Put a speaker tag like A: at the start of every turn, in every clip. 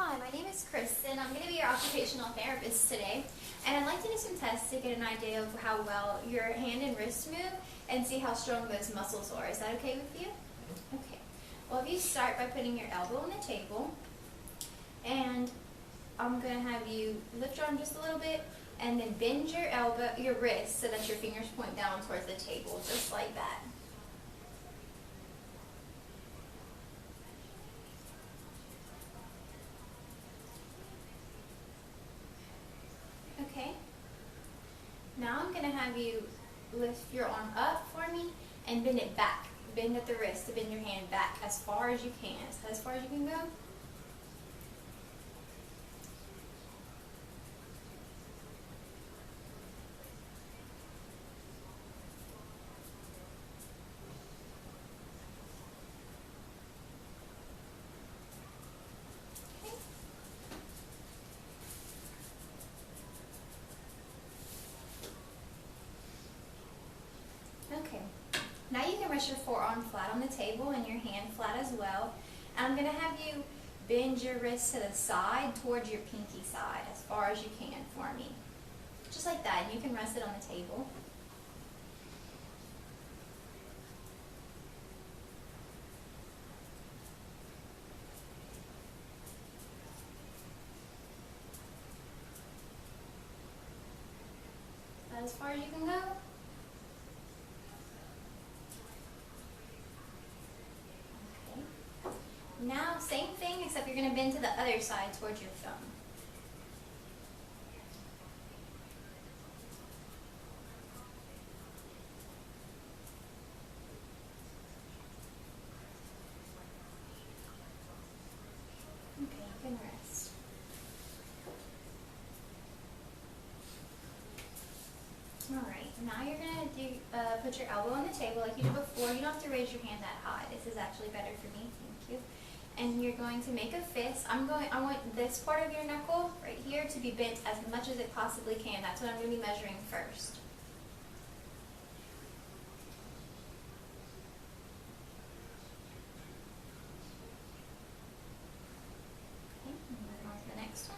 A: Hi, my name is Kristen. I'm going to be your occupational therapist today, and I'd like to do some tests to get an idea of how well your hand and wrist move and see how strong those muscles are. Is that okay with you? Okay. Well, if you start by putting your elbow on the table, and I'm going to have you lift your arm just a little bit, and then bend your wrist so that your fingers point down towards the table, just like that. Okay. Now I'm going to have you lift your arm up for me and bend it back. Bend at the wrist to bend your hand back as far as you can. Is that as far as you can go? Okay, now you can rest your forearm flat on the table and your hand flat as well. And I'm going to have you bend your wrist to the side towards your pinky side as far as you can for me. Just like that, and you can rest it on the table. Is that as far as you can go? Now, same thing, except you're going to bend to the other side towards your thumb. Okay, you can rest. Alright, now you're going to put your elbow on the table like you did before. You don't have to raise your hand that high. This is actually better for me. Thank you. And you're going to make a fist. I want this part of your knuckle right here to be bent as much as it possibly can. That's what I'm going to be measuring first. Okay, move on to the next one.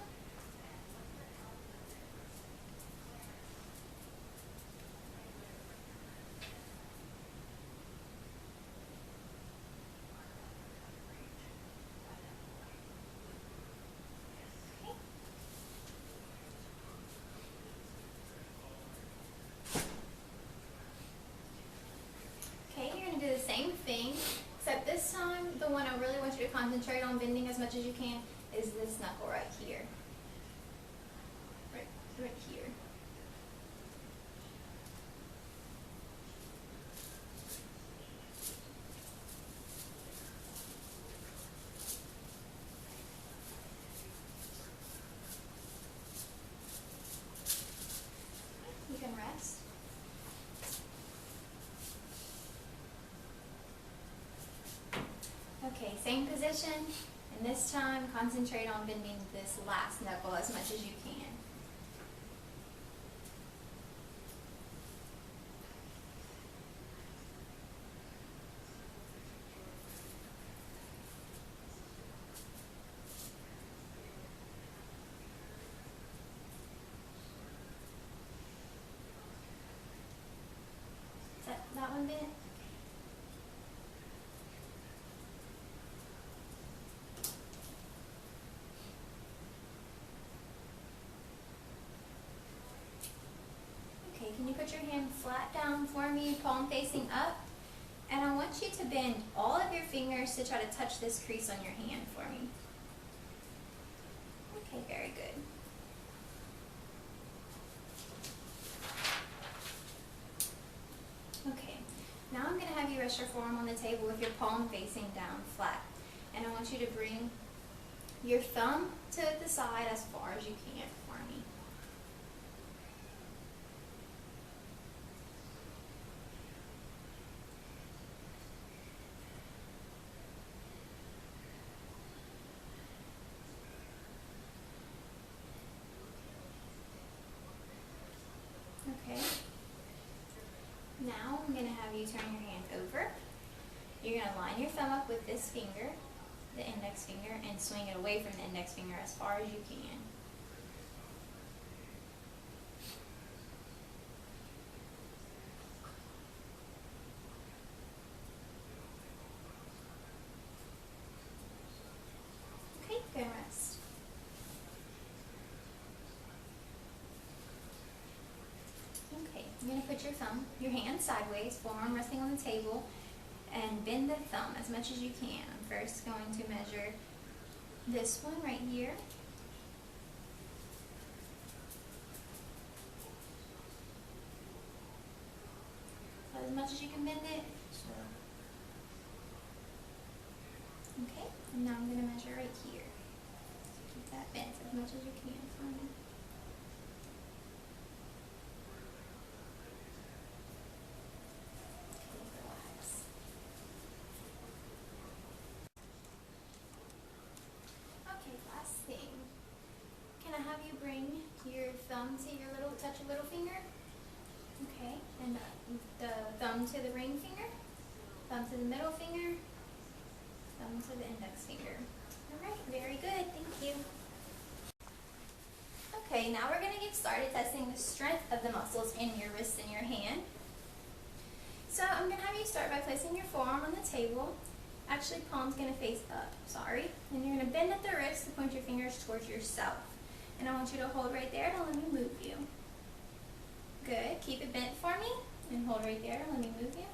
A: Do the same thing, except this time the one I really want you to concentrate on bending as much as you can is this knuckle right here. Right here. You can rest. Okay, same position, and this time concentrate on bending this last knuckle as much as you can. Is that one bent? Can you put your hand flat down for me, palm facing up? And I want you to bend all of your fingers to try to touch this crease on your hand for me. Okay, very good. Okay, now I'm going to have you rest your forearm on the table with your palm facing down flat. And I want you to bring your thumb to the side as far as you can for me. Okay. Now I'm going to have you turn your hand over. You're going to line your thumb up with this finger, the index finger and swing it away from the index finger as far as you can. Okay, go rest. Okay, you're going to put your hand sideways, forearm resting on the table, and bend the thumb as much as you can. I'm first going to measure this one right here. So as much as you can bend it. Okay, and now I'm going to measure right here. So keep that bent as much as you can for me. Can I have you bring your thumb to your touch your little finger? Okay, and the thumb to the ring finger, thumb to the middle finger, thumb to the index finger. Alright, very good, thank you. Okay, now we're going to get started testing the strength of the muscles in your wrist and your hand. So I'm going to have you start by placing your forearm on the table. Actually, palm's going to face up, sorry. And you're going to bend at the wrist to point your fingers towards yourself. And I want you to hold right there to let me move you. Good. Keep it bent for me. And hold right there to let me move you.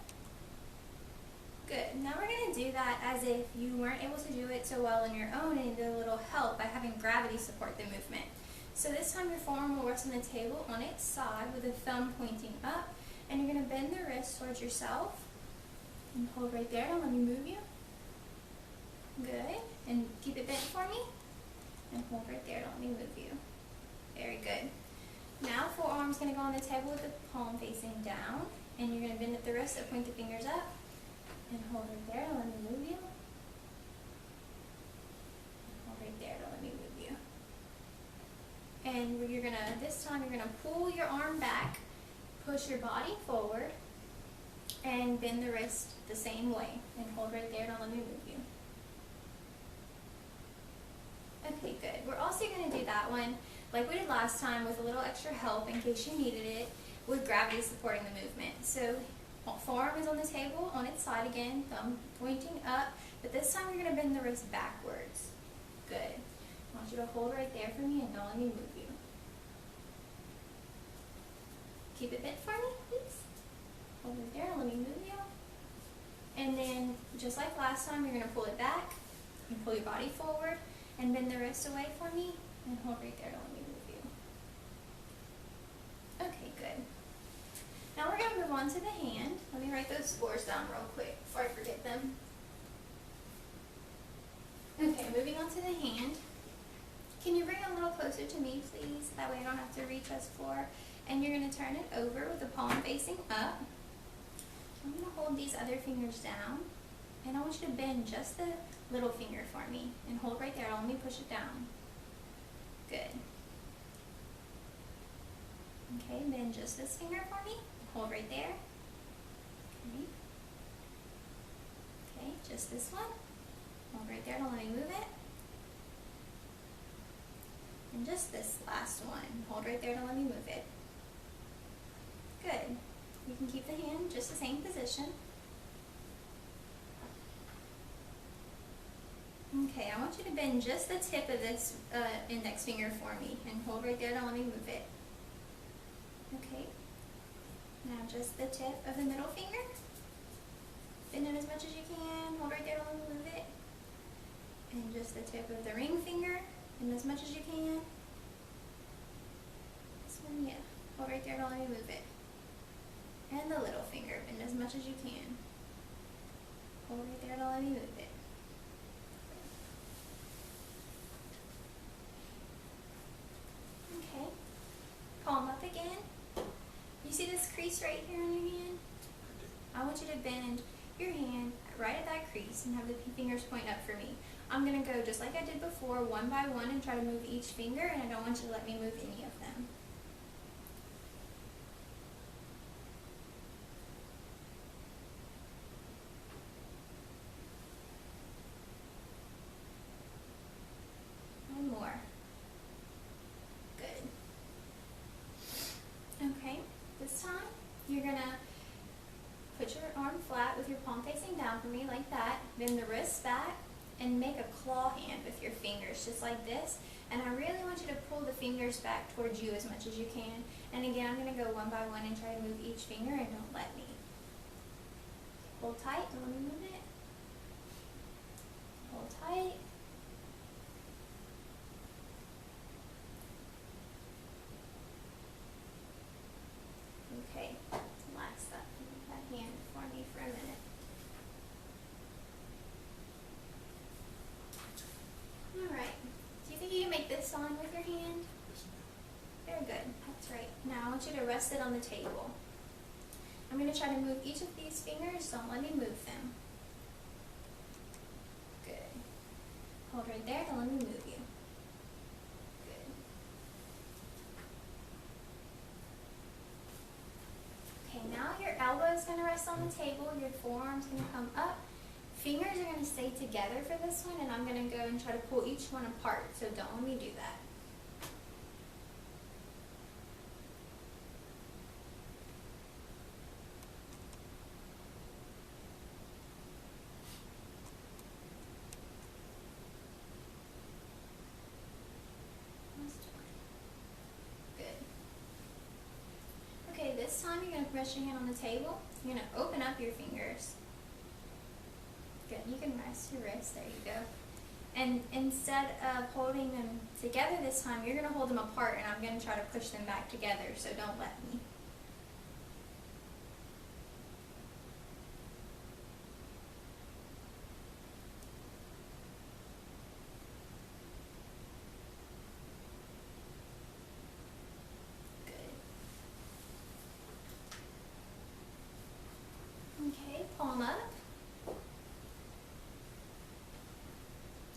A: Good. Now we're going to do that as if you weren't able to do it so well on your own and need a little help by having gravity support the movement. So this time your forearm will rest on the table on its side with the thumb pointing up. And you're going to bend the wrist towards yourself. And hold right there to let me move you. Good. And keep it bent for me. And hold right there to let me move you. Very good. Now forearm's going to go on the table with the palm facing down. And you're going to bend at the wrist and point the fingers up. And hold right there to let me move you. And hold right there to let me move you. And this time you're going to pull your arm back, push your body forward, and bend the wrist the same way. And hold right there to let me move you. Okay, good. We're also going to do that one like we did last time with a little extra help in case you needed it, with gravity supporting the movement. So forearm is on the table on its side again, thumb pointing up, but this time you're going to bend the wrist backwards. Good. I want you to hold right there for me and don't let me move you. Keep it bent for me, please. Hold right there and let me move you. And then, just like last time, you're going to pull it back and pull your body forward and bend the wrist away for me and hold right there to let me move you. Okay, good. Now we're going to move on to the hand. Let me write those scores down real quick before I forget them. Okay, moving on to the hand. Can you bring it a little closer to me, please? That way I don't have to reach as far. And you're going to turn it over with the palm facing up. I'm going to hold these other fingers down. And I want you to bend just the little finger for me. And hold right there. Let me push it down. Good. Okay, bend just this finger for me. Hold right there. Okay. Okay, just this one. Hold right there. Don't let me move it. And just this last one. Hold right there. Don't let me move it. Good. You can keep the hand just the same position. Okay, I want you to bend just the tip of this index finger for me and hold right there, don't let me move it. Okay, now just the tip of the middle finger. Bend it as much as you can, hold right there, don't let me move it. And just the tip of the ring finger, bend as much as you can. This one, yeah, hold right there, don't let me move it. And the little finger, bend as much as you can. Hold right there, don't let me move it. Okay, palm up again. You see this crease right here on your hand? I want you to bend your hand right at that crease and have the fingers point up for me. I'm going to go just like I did before, one by one, and try to move each finger, and I don't want you to let me move any of them. down for me like that. Bend the wrist back and make a claw hand with your fingers, just like this. And I really want you to pull the fingers back towards you as much as you can. And again, I'm going to go one by one and try to move each finger, and don't let me. Hold tight, don't let me move it. Hold tight. Okay, relax that hand for me for a minute. Alright, do you think you can make this on with your hand? Very good, that's right. Now I want you to rest it on the table. I'm going to try to move each of these fingers, don't let me move them. Good. Hold right there, don't let me move you. Good. Okay, now your elbow is going to rest on the table, your forearm's going to come up. Fingers are going to stay together for this one, and I'm going to go and try to pull each one apart, so don't let me do that. This time you're going to rest your hand on the table. You're going to open up your fingers. Good. You can rest your wrist. There you go. And instead of holding them together this time, you're going to hold them apart, and I'm going to try to push them back together, so don't let me. Okay, palm up.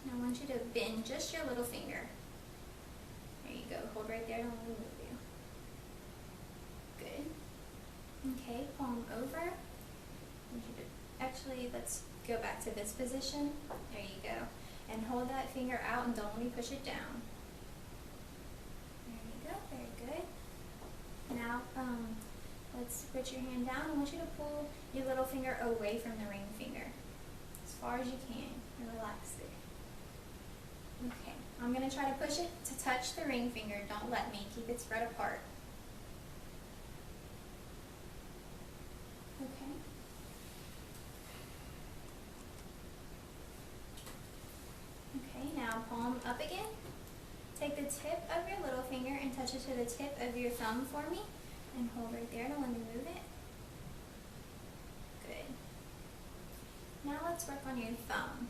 A: Now I want you to bend just your little finger. There you go. Hold right there. Don't let me move you. Good. Okay, palm over. I want you to, actually, let's go back to this position. There you go. And hold that finger out and don't let me push it down. There you go. Very good. Now, let's put your hand down. I want you to pull your little finger away from the ring finger as far as you can and relax it. Okay, I'm going to try to push it to touch the ring finger. Don't let me. Keep it spread apart. Okay. Okay, now palm up again. Take the tip of your little finger and touch it to the tip of your thumb for me. And hold right there. Don't let me move it. Good. Now let's work on your thumb.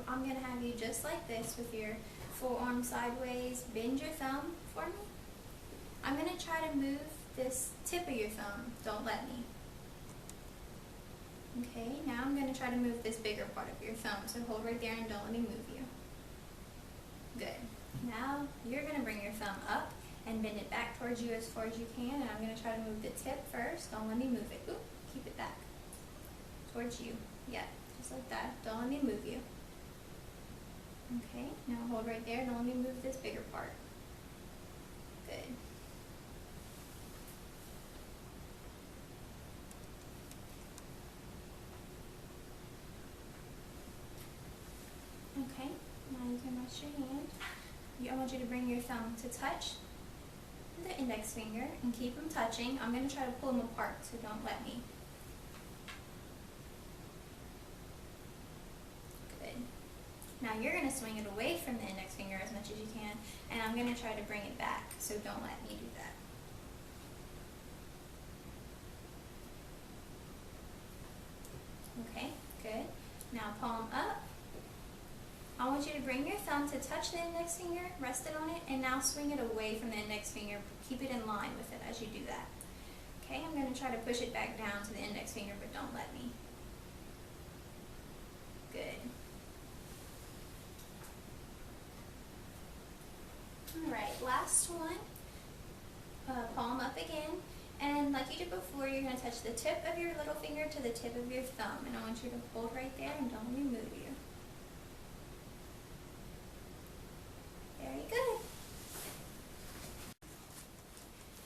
A: I'm going to have you just like this with your forearm sideways. Bend your thumb for me. I'm going to try to move this tip of your thumb. Don't let me. Okay, now I'm going to try to move this bigger part of your thumb. So hold right there and don't let me move you. Good. Now you're going to bring your thumb up and bend it back towards you as far as you can, and I'm going to try to move the tip first. Don't let me move it. Oop, keep it back towards you. Yeah, just like that. Don't let me move you. Okay, now hold right there. Don't let me move this bigger part. Good. Okay, now you can rest your hand. I want you to bring your thumb to touch the index finger and keep them touching. I'm going to try to pull them apart, so don't let me. Good. Now you're going to swing it away from the index finger as much as you can, and I'm going to try to bring it back, so don't let me do that. Okay, good. Now palm up. I want you to bring your thumb to touch the index finger, rest it on it, and now swing it away from the index finger. Keep it in line with it as you do that. Okay, I'm going to try to push it back down to the index finger, but don't let me. Good. Alright, last one. Palm up again. And like you did before, you're going to touch the tip of your little finger to the tip of your thumb. And I want you to hold right there and don't let me move you. Very good.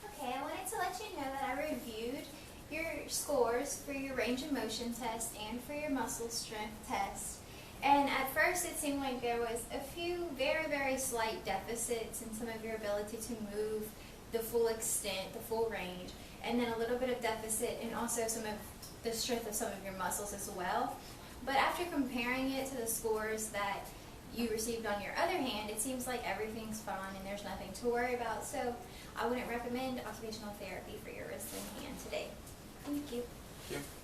A: Okay, I wanted to let you know that I reviewed your scores for your range of motion test and for your muscle strength test. And at first it seemed like there was a few very, very slight deficits in some of your ability to move the full extent, the full range, and then a little bit of deficit in also some of the strength of some of your muscles as well. But after comparing it to the scores that you received on your other hand, it seems like everything's fine and there's nothing to worry about. So I wouldn't recommend occupational therapy for your wrist and hand today. Thank you.
B: Thank you.